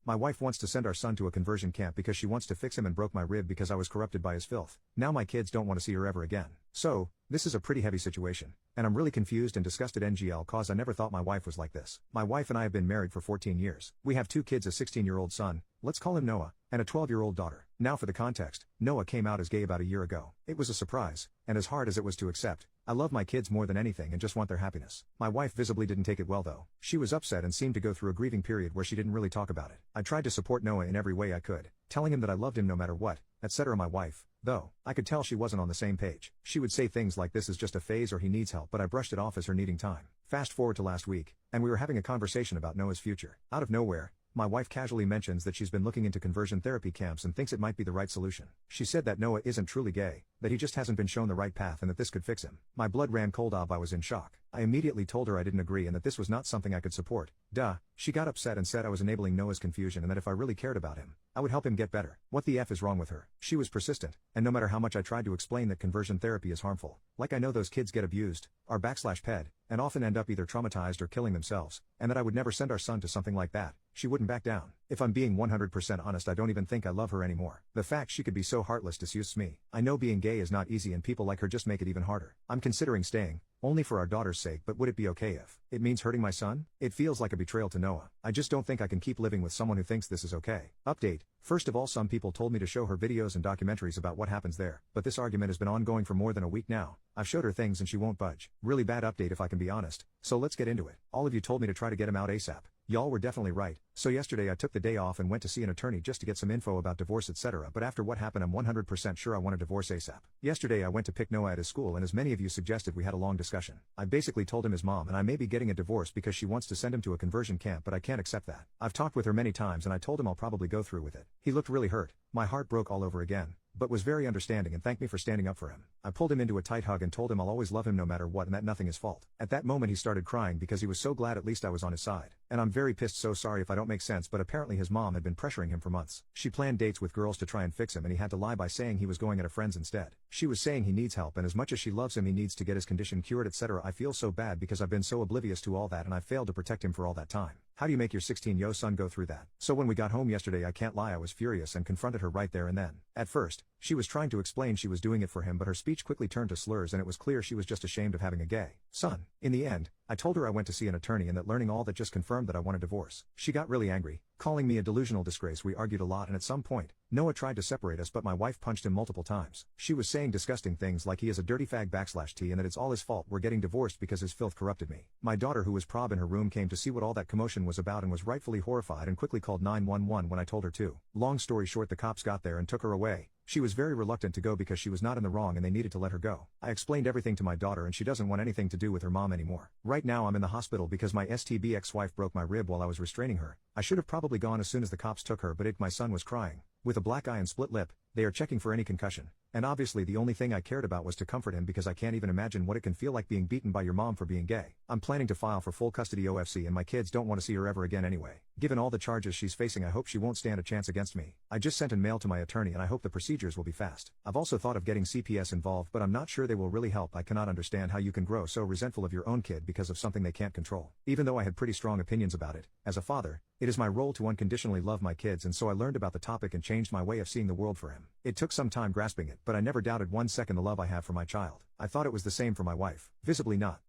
My wife wants to send our son to a conversion camp because she wants to fix him and broke my rib because I was corrupted by his filth. Now my kids don't want to see her ever again. So, this is a pretty heavy situation. And I'm really confused and disgusted NGL cause I never thought my wife was like this. My wife and I have been married for 14 years. We have 2 kids, a 16-year-old son, let's call him Noah, and a 12-year-old daughter. Now for the context, Noah came out as gay about a year ago. It was a surprise, and as hard as it was to accept, I love my kids more than anything and just want their happiness. My wife visibly didn't take it well though. She was upset and seemed to go through a grieving period where she didn't really talk about it. I tried to support Noah in every way I could, telling him that I loved him no matter what, etc. My wife, though, I could tell she wasn't on the same page. She would say things like this is just a phase or he needs help, but I brushed it off as her needing time. Fast forward to last week, and we were having a conversation about Noah's future. Out of nowhere, my wife casually mentions that she's been looking into conversion therapy camps and thinks it might be the right solution. She said that Noah isn't truly gay, that he just hasn't been shown the right path and that this could fix him. My blood ran cold. I was in shock. I immediately told her I didn't agree and that this was not something I could support. Duh. She got upset and said I was enabling Noah's confusion and that if I really cared about him, I would help him get better. What the F is wrong with her? She was persistent, and no matter how much I tried to explain that conversion therapy is harmful, like I know those kids get abused, are /ped, and often end up either traumatized or killing themselves, and that I would never send our son to something like that, she wouldn't back down. If I'm being 100% honest, I don't even think I love her anymore. The fact she could be so heartless disgusts me. I know being gay is not easy and people like her just make it even harder. I'm considering staying, only for our daughter's sake, but would it be okay if it means hurting my son? It feels like a betrayal to Noah. I just don't think I can keep living with someone who thinks this is okay. Update. First of all, some people told me to show her videos and documentaries about what happens there, but this argument has been ongoing for more than a week now. I've showed her things and she won't budge. Really bad update if I can be honest. So let's get into it. All of you told me to try to get him out ASAP. Y'all were definitely right. So yesterday I took the day off and went to see an attorney just to get some info about divorce etc. But after what happened I'm 100% sure I want a divorce ASAP. Yesterday I went to pick Noah at his school and as many of you suggested we had a long discussion. I basically told him his mom and I may be getting a divorce because she wants to send him to a conversion camp, but I can't accept that. I've talked with her many times and I told him I'll probably go through with it. He looked really hurt. My heart broke all over again, but was very understanding and thanked me for standing up for him. I pulled him into a tight hug and told him I'll always love him no matter what and that nothing is fault. At that moment he started crying because he was so glad at least I was on his side. And I'm very pissed, so sorry if I don't make sense, but apparently his mom had been pressuring him for months. She planned dates with girls to try and fix him and he had to lie by saying he was going at a friend's instead. She was saying he needs help and as much as she loves him he needs to get his condition cured etc. I feel so bad because I've been so oblivious to all that and I failed to protect him for all that time. How do you make your 16-year son go through that? So when we got home yesterday I can't lie I was furious and confronted her right there and then. At first, she was trying to explain she was doing it for him but her speech quickly turned to slurs and it was clear she was just ashamed of having a gay son. In the end, I told her I went to see an attorney and that learning all that just confirmed that I want a divorce. She got really angry, calling me a delusional disgrace. We argued a lot and at some point, Noah tried to separate us but my wife punched him multiple times. She was saying disgusting things like he is a dirty fag /T and that it's all his fault we're getting divorced because his filth corrupted me. My daughter who was prob in her room came to see what all that commotion was about and was rightfully horrified and quickly called 911 when I told her to. Long story short, the cops got there and took her away. She was very reluctant to go because she was not in the wrong and they needed to let her go. I explained everything to my daughter and she doesn't want anything to do with her mom anymore. Right now I'm in the hospital because my STB ex-wife broke my rib while I was restraining her. I should have probably gone as soon as the cops took her, but my son was crying. With a black eye and split lip, they are checking for any concussion. And obviously the only thing I cared about was to comfort him because I can't even imagine what it can feel like being beaten by your mom for being gay. I'm planning to file for full custody OFC and my kids don't want to see her ever again anyway. Given all the charges she's facing I hope she won't stand a chance against me. I just sent a mail to my attorney and I hope the procedures will be fast. I've also thought of getting CPS involved but I'm not sure they will really help. I cannot understand how you can grow so resentful of your own kid because of something they can't control. Even though I had pretty strong opinions about it, as a father, it is my role to unconditionally love my kids and so I learned about the topic and changed my way of seeing the world for him. It took some time grasping it but I never doubted 1 second the love I have for my child. I thought it was the same for my wife. Visibly not.